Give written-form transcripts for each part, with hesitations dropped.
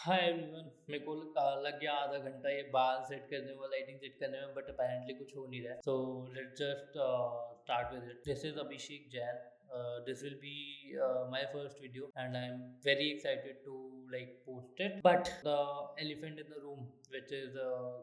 Hi everyone. मेरे को लग गया आधा घंटा ये बाल सेट करने में, लाइटिंग सेट करने में, बट अपेरेंटली कुछ हो नहीं रहा है। So let's just start with it. This is Abhishek Jain. This will be my first video and I'm very excited to like post it. But the elephant in the room, which is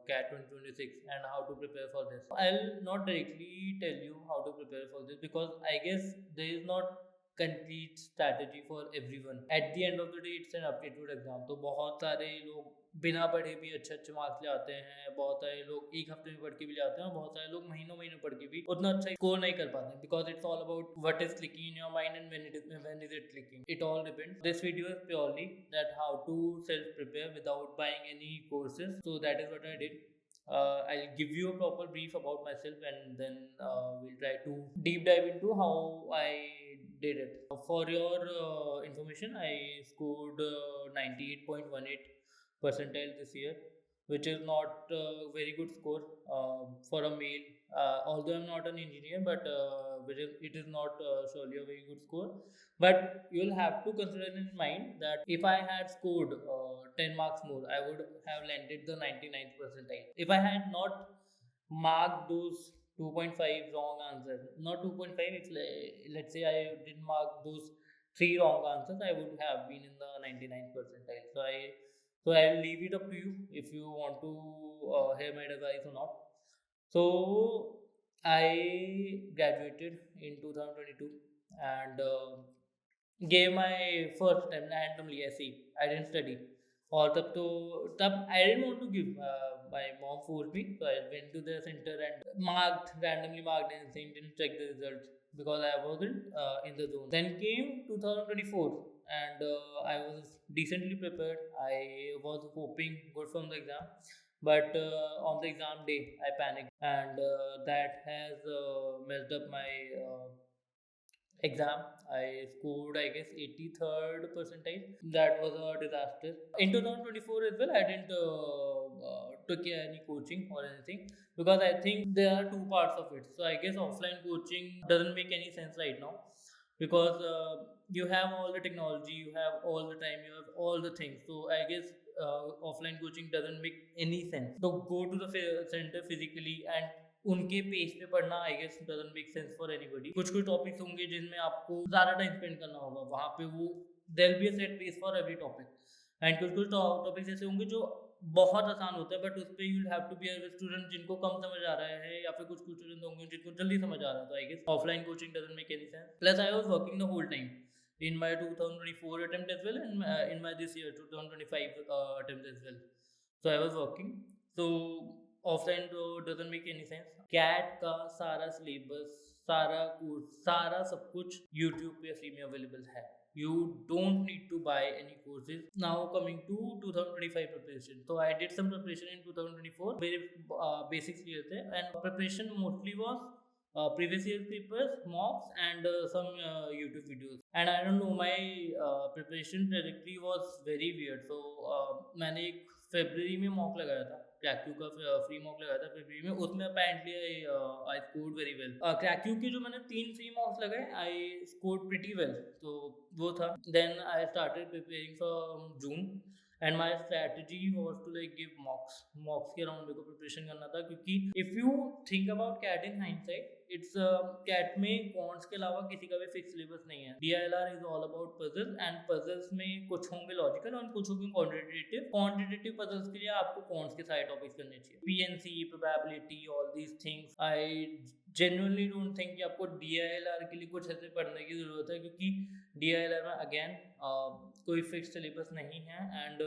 CAT 2026 and how to prepare for this. I'll not directly tell you how to prepare for this because I guess there is not complete strategy for everyone. At the end of the day it's an aptitude exam. तो बहुत सारे लोग बिना पढ़े भी अच्छे अच्छे marks ले आते हैं, बहुत सारे लोग एक हफ्ते में पढ़ के भी ले आते हैं, और बहुत सारे लोग महीनों महीनों पढ़ के भी उतना अच्छा स्कोर नहीं कर पाते, because it's all about what is clicking in your mind and when is it clicking. It all depends. This video is purely that how to self prepare without buying any courses. So that is what I did. I'll give you a proper brief about myself, and then we'll try to deep dive into how I did it. For your information, I scored 98.18 percentile this year, which is not a very good score for a male. Although I'm not an engineer, but it is not surely a very good score. But you'll have to consider in mind that if I had scored 10 marks more, I would have landed the 99th percentile. If I had not marked those 2.5 wrong answers, not 2.5, it's let's say I didn't mark those three wrong answers, I would have been in the 99th percentile. So I'll leave it up to you if you want to hear my advice or not. So I graduated in 2022 and gave my first attempt randomly SE. I didn't study. और तब I didn't want to give. My mom forced me, so I went to the center and randomly marked anything, didn't check the results because I wasn't in the zone. Then came 2024 and I was decently prepared. I was hoping good from the exam, but on the exam day I panicked, and that has messed up my exam. I scored, I guess, 83rd percentile. That was a disaster. In 2024 as well, I didn't took any coaching or anything because I think there are two parts of it. So I guess offline coaching doesn't make any sense right now because you have all the technology, you have all the time, you have all the things. So I guess offline coaching doesn't make any sense. So go to the center physically and उनके page पे पढ़ना I guess doesn't make sense for anybody. कुछ कुछ topics होंगे जिनमें आपको ज़्यादा time spend करना होगा, वहाँ पे वो there will be a set page for every topic. And कुछ कुछ टॉपिक्स ऐसे होंगे जो बहुत आसान होता है, बट उस पर you have to be a student जिनको कम समझ आ रहा है, या फिर कुछ कुछ स्टूडेंट होंगे जिनको जल्दी समझ आ रहा है। तो I guess offline coaching doesn't make any sense. Plus I was working the whole time in my 2024 attempt as well, and in my this year 2025 attempt as well. So I was working. So offline तो doesn't make any sense. CAT का सारा syllabus, सारा course, सारा सब कुछ YouTube पे free में available है। You don't need to buy any courses. Now coming to 2025 preparation. So I did some preparation in 2024. Very basics clear थे, and preparation mostly was previous year papers, mocks, and some YouTube videos. And I don't know, my preparation trajectory was very weird. So मैंने एक फरवरी में mock लगाया था, क्रैक्यू का free mock लगाया था फरवरी में। उसमें apparently I scored very well. Cracku के जो मैंने 3 फ्री मॉक्स लगाए, आई स्कोर्ड प्रीटी वेल। तो वो था। Then I started preparing from June, and my strategy was to like give mocks के अराउंड मेरे को प्रिपरेशन करना था, क्योंकि if you think about CAT in hindsight, it's CAT में कॉन्ट्स के अलावा किसी का भी फिक्स सिलेबस नहीं है। DILR is all about puzzle, and puzzles में कुछ होंगे लॉजिकल और कुछ होंगे क्वांटिटेटिव। क्वांटिटेटिव पजल्स के लिए आपको कॉन्ट्स के सारे टॉपिक्स करने चाहिए, PNC, probability, all these things. I genuinely don't think कि आपको DILR के लिए कुछ ऐसे पढ़ने की जरूरत है, क्योंकि DILR में अगेन कोई फिक्स सिलेबस नहीं है। एंड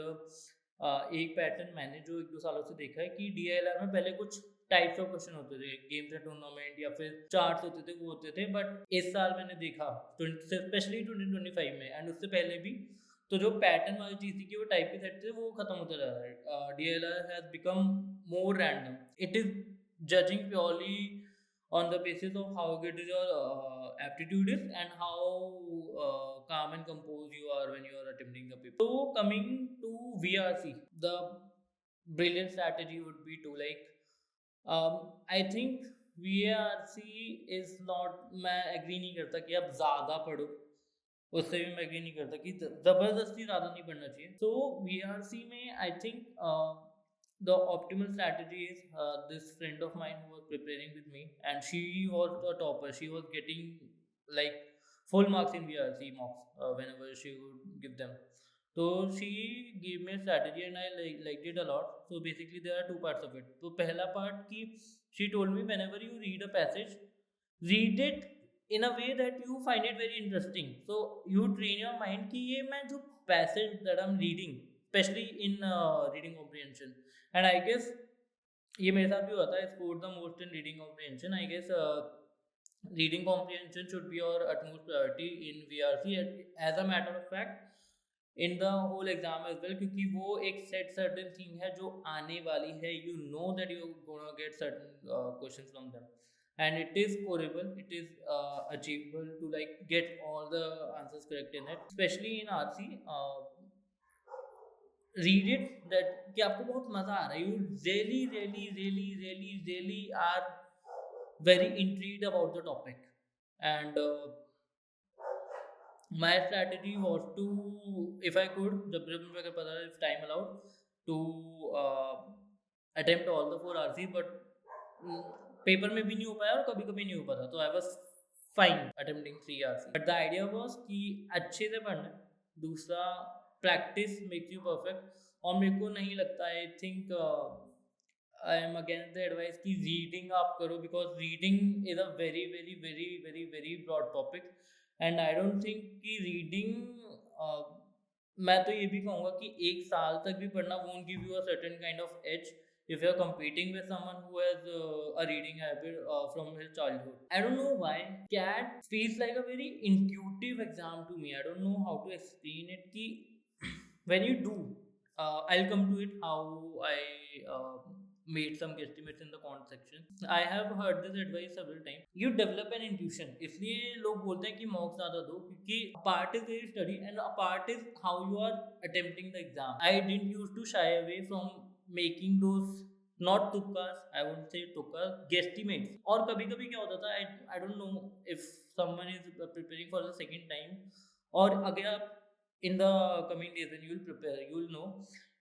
एक पैटर्न मैंने जो 1-2 सालों से देखा है कि DILR में पहले कुछ टाइप्स ऑफ क्वेश्चन होते थे, गेम्स एंड टूर्नामेंट या फिर चार्ट्स होते थे, वो होते थे। बट इस साल मैंने देखा स्पेशली 2025 में, एंड उससे पहले भी, तो जो पैटर्न वाली चीज थी कि वो टाइप के सेट थे, वो खत्म होता जा रहा है। DILR has become more random. It is judging purely on the basis of how good your aptitude is, and how calm and composed you are when you are attempting the paper. So coming to VRC, the brilliant strategy would be to like I think VRC is not, मैं agree नहीं करता कि आप ज़्यादा पढ़ो। उससे भी मैं एग्री नहीं करता कि जबरदस्ती ज़्यादा नहीं पढ़ना चाहिए. सो VRC में I think the optimal strategy is this friend of mine who was preparing with me, and she was a topper. She was getting like full marks in VRC mocks whenever she would give them. So she gave me a strategy and I liked it a lot. So basically there are two parts of it. So पहला part कि she told me whenever you read a passage, read it in a way that you find it very interesting. So you train your mind कि ये मैं जो passage that I'm reading, especially in reading comprehension, and I guess ये मेरे साथ भी होता है, scored the most in reading comprehension. I guess reading comprehension should be your utmost priority in VRC as a matter of fact in the whole exam as well, क्योंकि वो एक certain thing है जो आने वाली है. You know that you're gonna get certain questions from them, and it is scoreable, it is achievable to like get all the answers correct in it, especially in RC. Read it that कि आपको बहुत मजा आ रहा है, you really are very intrigued about the topic. And my strategy was to, if I could, जब मेरे को अगर पता था, if time allowed, to attempt all the 4 RC, but paper में भी नहीं हो पाया और कभी कभी नहीं हो पाता, तो I was fine attempting 3 RC. But the idea was कि अच्छे से पढ़ना है. दूसरा, प्रैक्टिस मेक्स यू परफेक्ट. और मेरे को नहीं लगता, I think I am against the advice कि रीडिंग आप करो, because reading is a very very very very very broad topic. And I don't think कि रीडिंग, मैं तो ये भी कहूँगा कि 1 साल तक भी पढ़ना won't give you a certain kind of edge if you're competing with someone who has a reading habit from his childhood. I don't know why CAT feels like a very intuitive exam to me. I don't know how to explain it ki when you do, I'll come to it how I made some guesstimates in the comment section. I have heard this advice several times. You develop an intuition. इसलिए लोग बोलते हैं कि मॉक्स ज़्यादा दो, क्योंकि part is very study and a part is how you are attempting the exam. I didn't used to shy away from making those not tukkas, I won't say tukkas, guesstimates. और कभी कभी क्या होता था, I don't know if someone is preparing for the second time, और अगर आप in the coming days when you will prepare, you will know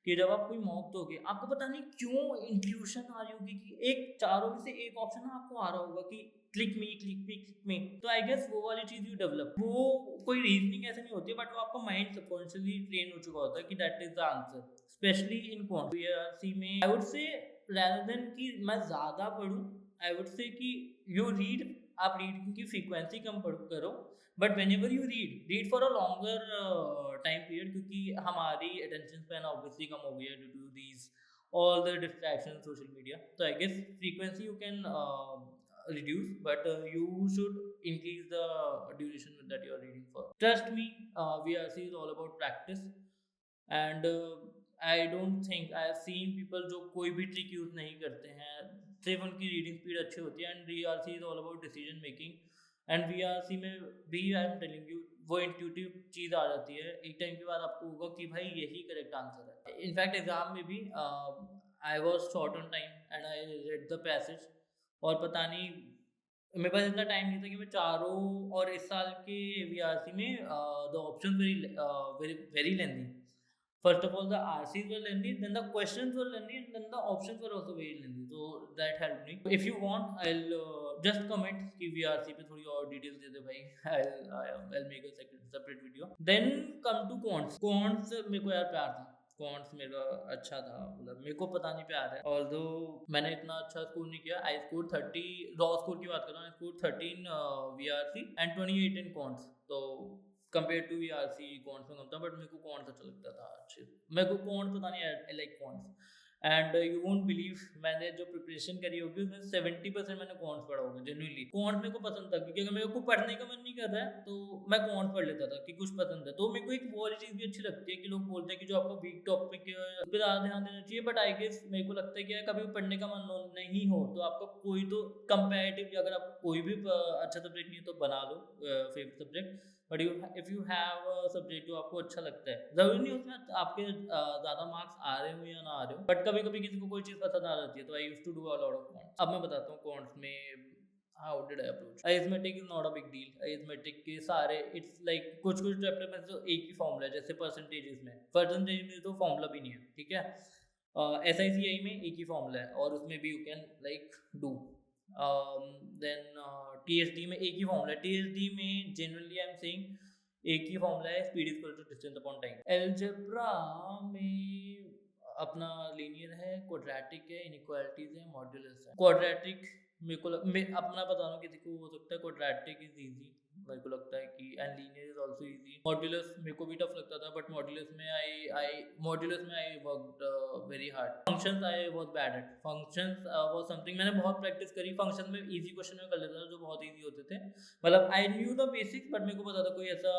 कि जब आप कोई मॉक दोगे, आपको पता नहीं क्यों इंट्यूशन आ रही होगी कि एक चारों में से एक ऑप्शन ना आपको आ रहा होगा कि क्लिक मी क्लिक मी क्लिक मी. तो आई गेस वो वाली चीज़ यू डेवलप, वो कोई रीजनिंग ऐसे नहीं होती, बट वो आपका माइंड सबकॉन्शियसली ट्रेन हो चुका होता है कि that is the answer. Specially in quant VRC में आई वुड से, rather than कि मैं ज़्यादा पढ़ूँ, आई वुड से कि यू रीड, आप रीडिंग की फ्रीक्वेंसी कम करो, but whenever you read for a longer time period, क्योंकि हमारी अटेंशन स्पैन ऑब्वियसली कम हो गई है due to these all the distractions social media. So I guess frequency you can reduce, but you should increase the duration that you are reading for. Trust me, VRC is all about practice. And I don't think I have seen people जो कोई भी trick use नहीं करते हैं, सिर्फ उनकी reading speed अच्छी होती है. And VRC is all about decision making. And VRC में भी आई एम टेलिंग यू वो इंट्यूटिव चीज़ आ जाती है. एक टाइम के बाद आपको होगा कि भाई यही करेक्ट आंसर है. इनफैक्ट एग्जाम में भी I was short on time and I read the passage, और पता नहीं मेरे पास इतना टाइम नहीं था कि मैं चारों, और इस साल के VRC में the option very very lengthy. First of all, the RCs were lengthy, then the questions were lengthy, and then the options were also very lengthy. So that helped me. If you want, I'll just comment कि VRC पे थोड़ी और details दे दे भाई. I'll make a separate video. Then come to quants. Quants मेरे को यार प्यार था. Quants मेरा अच्छा था, मतलब मेरे को पता नहीं प्यार है. Although मैंने इतना अच्छा स्कोर नहीं किया. I scored 30 raw स्कोर की बात कर रहा हूँ. I scored 13 VRC and 28 in quants. तो कंपेयर टू VRC कौन सा कम था, बट मेरे को कौन सा अच्छा लगता था. अच्छे मेरे को कौन पता नहीं, आई लाइक कौन. एंड यू वोंट बिलीव, मैंने जो प्रिपरेशन करी होगी उसमें 70% मैंने कौन पढ़ा होगा. जेन्युइनली कौन मेरे को पसंद था, क्योंकि अगर मेरे को पढ़ने का मन नहीं कर रहा है तो मैं कौन पढ़ लेता था कि कुछ पसंद है. तो मेरे को एक वो वाली चीज़ भी अच्छी लगती है कि लोग बोलते हैं कि जो आपको वीक टॉपिक उस पर ज़्यादा ध्यान देना चाहिए. बट आई गेस मेरे को लगता है कि कभी पढ़ने का मन नहीं हो तो आपका कोई तो कंपेरेटिव, अगर आपको कोई भी अच्छा सब्जेक्ट नहीं है तो बना लो favourite subject. But if you have subject जो आपको अच्छा लगता है, जरूरी नहीं उसमें आपके ज़्यादा मार्क्स आ रहे हो या ना आ रहे हो, बट कभी कभी किसी को कोई चीज़ पसंद आ जाती है. तो I used to do a lot of quants. अब मैं बताता हूँ कॉन्ट्स में how did I approach arithmetic is not a big deal arithmetic के सारे इट्स लाइक कुछ कुछ चैप्टर में तो एक ही फॉर्मूला है जैसे परसेंटेज में तो फॉर्मूला भी नहीं है ठीक है SICI में एक ही फॉर्मूला है और उसमें भी you can like do then TSD में एक ही फॉर्मूला है TSD में जनरली आई एम सेइंग एक ही फॉर्मूला है speed is equal to distance upon time algebra में अपना लीनियर है क्वाड्रेटिक है इनइक्वालिटीज है मॉड्यूलस है क्वाड्रेटिक मेरे को मैं अपना बता रहा हूँ किसी को हो सकता है क्वाड्रेटिक इज इजी मेरे को लगता है कि and linear is also easy modulus मेरे को भी टफ लगता था बट मॉड्यूलस में I worked very hard functions I was bad at functions was something मैंने बहुत प्रैक्टिस करी फंक्शंस में इजी क्वेश्चन में कर लेता था जो बहुत इजी होते थे मतलब I knew the basics but मेरे को पता था कोई ऐसा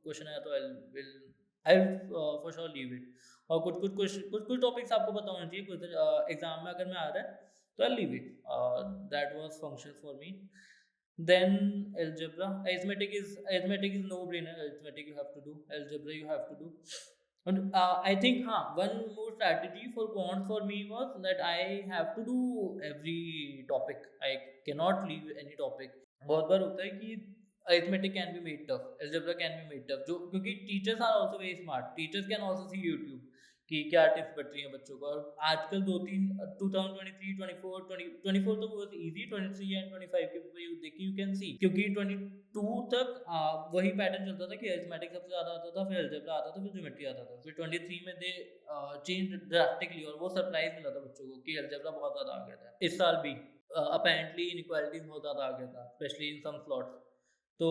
क्वेश्चन आया तो I will for sure leave it और कुछ टॉपिक्स आपको पता होना चाहिए कुछ एग्जाम में अगर मैं आ रहा है तो I leave it that was functions for me then algebra arithmetic is no brainer arithmetic you have to do algebra you have to do and I think one more strategy for quants for me was that I have to do every topic I cannot leave any topic बहुत बार होता है कि arithmetic can be made tough algebra can be made tough जो क्योंकि teachers are also very smart teachers can also see YouTube कि क्या tips but रही हैं बच्चों को और आजकल 2023 24 तो बहुत इजी 23 एंड 25 के पेपर यू देखिए यू कैन सी क्योंकि 22 तक वही पैटर्न चलता था कि अरिथमेटिक सबसे ज़्यादा आता था फिर अलजेब्रा आता था फिर ज्योमेट्री आता था फिर 23 में दे चेंज ड्रास्टिकली और वो सरप्राइज मिला था बच्चों को कि अलजेब्रा बहुत ज़्यादा आ गया था इस साल भी अपेरेंटली इनइक्वालिटीज बहुत ज़्यादा आ गया था स्पेशली इन सम स्लॉट्स तो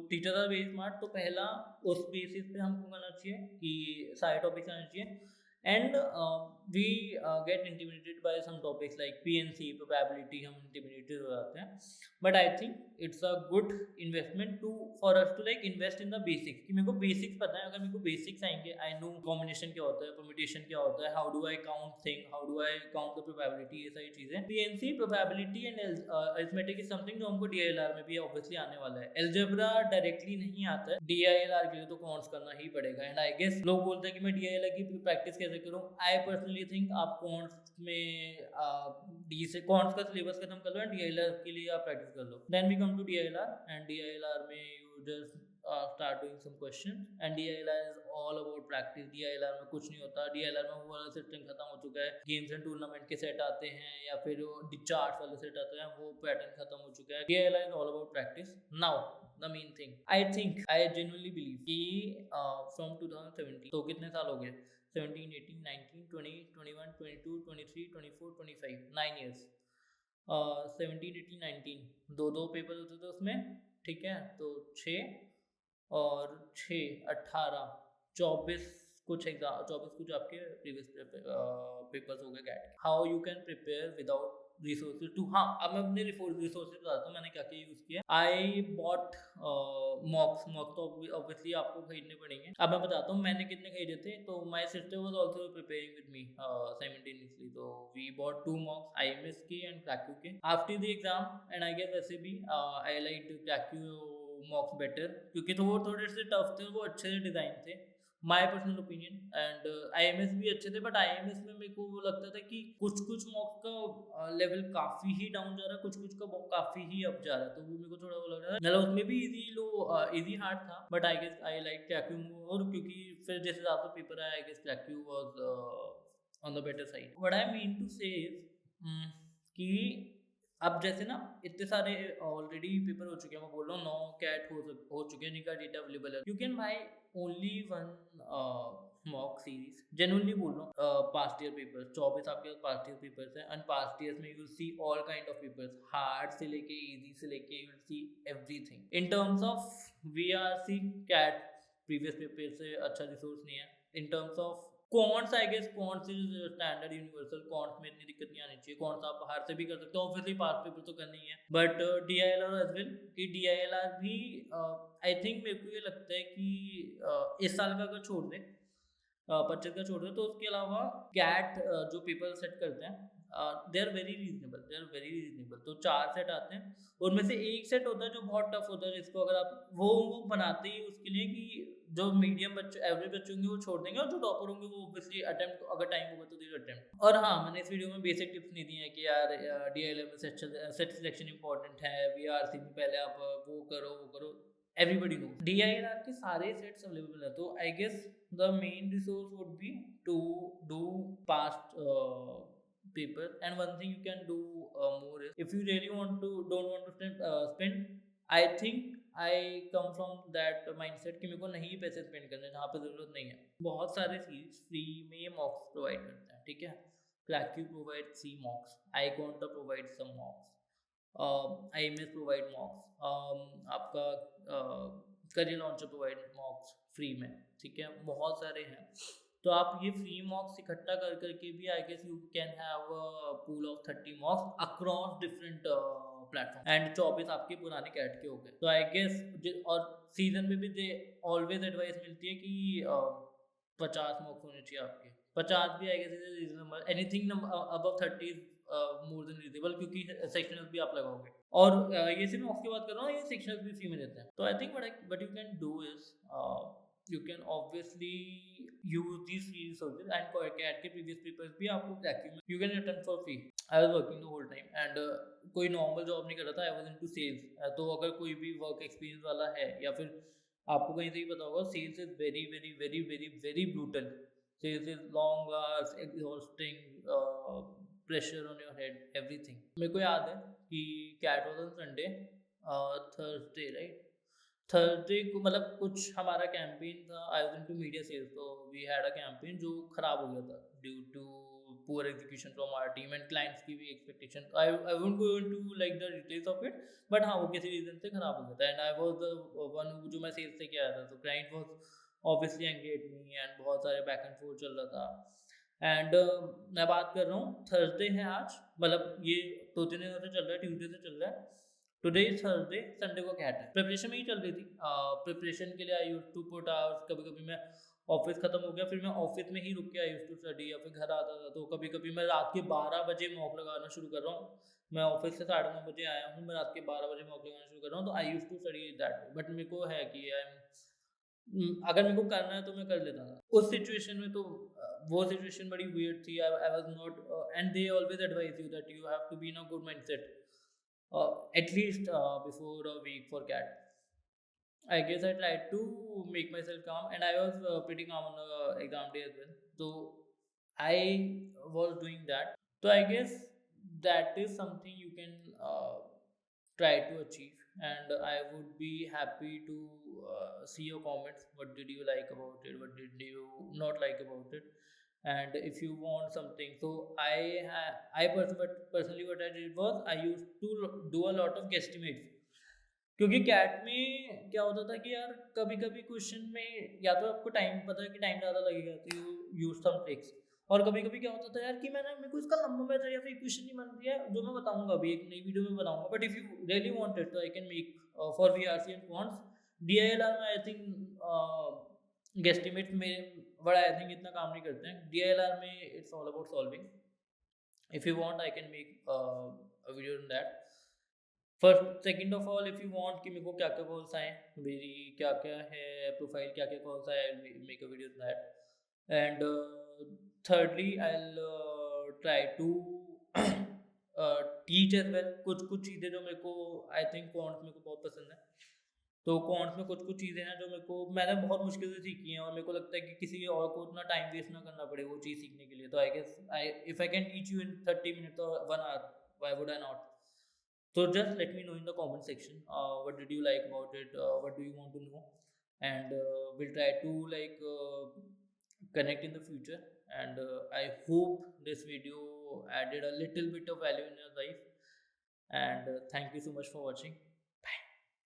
टीचर्स आर वेरी स्मार्ट तो पहला उस बेसिस पे हमको करना चाहिए कि सारे टॉपिक्स आना चाहिए and we get intimidated by some topics like PNC probability हम intimidated हो जाते हैं but I think it's a good investment to for us to like invest in the basics कि मेरे को basics पता है अगर मेरे को basics आएंगे I know combination क्या होता है permutation क्या होता है how do I count thing how do I count the probability ये सारी चीज़ें PNC probability and arithmetic is something जो हमको DILR में भी obviously आने वाला है algebra directly नहीं आता है DILR के लिए तो कॉन्ट्स करना ही पड़ेगा and I guess लोग बोलते हैं कि मैं DILR की प्रैक्टिस कैसे करूं आई पर्सनली थिंक आप कॉन्ट्स में डी से कॉन्ट्स का सिलेबस खत्म कर लो एंड DILR के लिए आप प्रैक्टिस कर लो then we come to DILR and DILR में you just start doing some questions and DILR is all about practice DILR में कुछ नहीं होता DILR में वो वाला सिस्टम खत्म हो चुका है गेम्स एंड टूर्नामेंट के सेट आते हैं या फिर चार्ट्स वाले सेट आते हैं वो पैटर्न खत्म हो चुका है DILR is all about practice now the main thing I think I genuinely believe कि from 2017 तो कितने साल हो गए 17 18 19 20 21 22 23 24 25 9 years 17 18 19 दो पेपर होते थे उसमें ठीक है तो 6 और 6 18 24 कुछ एग्जाम 24 कुछ आपके प्रीवियस पेपर्स हो गए get how you can prepare without resources to हाँ अब मैं अपने रिसोर्सेज बताता हूँ मैंने क्या क्या यूज़ किया आई बॉट मॉक्स तो ऑब्वियसली आपको खरीदने पड़ेंगे अब मैं बताता हूँ मैंने कितने खरीदे थे तो my sister was also preparing with me simultaneously तो वी बॉट 2 मॉक्स IMS के एंड क्रैक्यू के after the exam and I guess वैसे भी आई लाइक क्रैक्यू मॉक्स बेटर क्योंकि तो वो थोड़े से टफ थे वो अच्छे से डिज़ाइन थे my personal opinion and IMS भी अच्छे थे बट IMS में मेरे को वो लगता था कि कुछ कुछ मॉक का लेवल काफ़ी ही डाउन जा रहा है कुछ का काफ़ी ही अप जा रहा है तो वो मेरे को थोड़ा वो लग रहा था मतलब उसमें भी इजी हार्ड था but I guess I like Cracku more क्योंकि फिर जैसे ज़्यादा पेपर आया I guess Cracku was on the better side what I mean to say कि अब जैसे ना इतने सारे ऑलरेडी पेपर हो चुके हैं मैं बोल रहा हूँ 9 कैट हो चुके हैं जिनका डेटा अवेलेबल है you can buy only one mock series genuinely बोल रहा हूँ पास्ट ईयर पेपर्स 24 आपके पास्ट ईयर पेपर्स हैं एंड पास्ट ईयर्स में you will see all kind of papers hard से लेके इजी से लेके you will see everything in terms of VRC CAT previous paper से अच्छा रिसोर्स नहीं है in terms of quants I guess quants is standard universal counts में इतनी दिक्कत नहीं आनी चाहिए कॉन्ट्स आप बाहर से भी कर सकते हो ऑब्वियसली पास पेपर तो करना ही है बट DILR एज वेल कि DILR भी आई थिंक मेरे को ये लगता है कि इस साल का अगर छोड़ दे 25 का छोड़ दे तो उसके अलावा कैट जो पेपर सेट करते हैं दे आर वेरी रीजनेबल तो 4 सेट आते हैं उनमें से एक सेट होता है जो बहुत टफ होता है जिसको अगर आप वो बनाते ही उसके लिए कि जो मीडियम बच्चे एवरेज बच्चे होंगे वो छोड़ देंगे, और जो टॉपर होंगे वो ऑब्वियसली अटेम्प्ट अगर टाइम होगा तो दे अटेम्प्ट। और हाँ, मैंने इस वीडियो में बेसिक टिप्स नहीं दी है कि यार DLM में सेट सिलेक्शन इंपॉर्टेंट है, VRC में पहले आप वो करो, everybody knows DILR के सारे सेट्स अवेलेबल है। तो I guess the main resource would be to do past paper, and one thing you can do more is if you really don't want to spend, I think I come from that mindset कि मेरे को नहीं पैसे spend करने जहाँ पे ज़रूरत नहीं है। बहुत सारे सीरीज फ्री में मॉक्स प्रोवाइड करते हैं, ठीक है। Plaque प्रोवाइड सी mocks, iConta provide some mocks, IMS provide mocks, आपका Career Launcher provide mocks free में, ठीक है। बहुत सारे हैं, तो आप ये फ्री मॉक्स इकट्ठा कर करके भी I guess you can have a pool of 30 mocks across different platform, and 24 आपके पुराने कैट के हो गए। तो आई गेस और सीजन में भी दे ऑलवेज एडवाइस मिलती है कि 50 मॉक्स होने चाहिए आपके। 50 भी I guess is reasonable, anything above 30 is more than reasonable, क्योंकि सेक्शनल्स भी आप लगाओगे। और ये सिर्फ मॉक्स की बात कर रहा हूँ, ये सेक्शनल्स भी फ्री में देते हैं। तो I think what you can do is you can obviously use these free resources, and CAT के previous papers भी आपको vacuum में you can attempt for free. I was working the whole time and कोई normal job नहीं कर रहा था, I was into sales. तो अगर कोई भी work experience वाला है या फिर आपको कहीं से ही पता होगा, sales is very very very very very brutal. Sales is long hours, exhausting, pressure on your head, everything. मेरे को याद है कि CAT was on Sunday, Thursday right, Thursday को मतलब कुछ हमारा कैंपेन था, I was into media sales, तो वी हैड अ कैंपेन जो खराब हो गया था due to poor execution from our team and clients की भी expectation. I won't go into like the details of it, but हाँ वो किसी रीजन से खराब हो गया था, and I was the one जो मैं सेल्स से किया था। तो client was obviously angry at me and बहुत सारे बैक एंड फोर्थ चल रहा था। एंड मैं बात कर रहा हूँ थर्सडे है आज, मतलब ये 2-3 दिनों से चल रहा है, ट्यूसडे से चल रहा है, टुडे इज थर्सडे, संडे को कैट है। प्रिपरेशन में ही चल रही थी, प्रिपरेशन के लिए I used to put hours. कभी कभी मैं ऑफिस खत्म हो गया फिर मैं ऑफिस में ही रुक के आई यूज्ड टू स्टडी, या फिर घर आता था तो कभी कभी मैं रात के 12 बजे मॉक लगाना शुरू कर रहा हूँ। मैं ऑफिस से 9:30 बजे आया हूँ, मैं रात के 12 बजे मॉक लगाना शुरू कर रहा हूँ। तो I used to study that, but मेरे को है कि अगर मेरे को करना है तो मैं कर लेता था उस सिचुएशन में। तो वो सिचुएशन बड़ी वियर्ड थी। I was not, and they always advise you that you have to be in a good mindset at least before a week for CAT. I guess I tried to make myself calm, and I was pretty calm on the exam day as well. So I was doing that. So I guess that is something you can try to achieve, and I would be happy to see your comments. What did you like about it? What did you not like about it? And if you want something, so personally what I did was I used to do a lot of guesstimates, क्योंकि cat में क्या होता था कि यार कभी कभी question में या तो आपको टाइम पता है कि टाइम ज़्यादा लगेगा तो यू यूज सम ट्रिक्स, और कभी कभी क्या होता था यार कि मैंने मेरे को इसका लंबा मेथड या फिर क्वेश्चन नहीं बन रही है, जो मैं बताऊंगा अभी एक नई वीडियो में बताऊंगा। But if you really want it तो I can make for VRC and quants. DILR में आई थिंक गेस्टिमेट में बड़ा आई थिंक इतना काम नहीं करते हैं। DILR में it's all about solving. If you want I can make a video in that. First second of all, if you want कि मेरे को क्या क्या कॉल्स आए, मेरी क्या क्या है प्रोफाइल, क्या क्या कॉल्स आए, I will make a video that. And thirdly I'll try to teach as well. कुछ कुछ चीज़ें जो मेरे को आई थिंक क्वांट्स मेरे को बहुत पसंद है, तो क्वांट्स में कुछ कुछ चीज़ें हैं जो मेरे को मैंने बहुत मुश्किल से सीखी हैं, और मेरे को लगता है कि किसी और को उतना टाइम वेस्ट ना करना पड़े वो चीज़ सीखने के लिए। तो I guess if I can teach you in 30 minutes और 1 hour, why would I not? So just let me know in the comment section, what did you like about it, what do you want to know, and we'll try to like connect in the future. And I hope this video added a little bit of value in your life, and thank you so much for watching.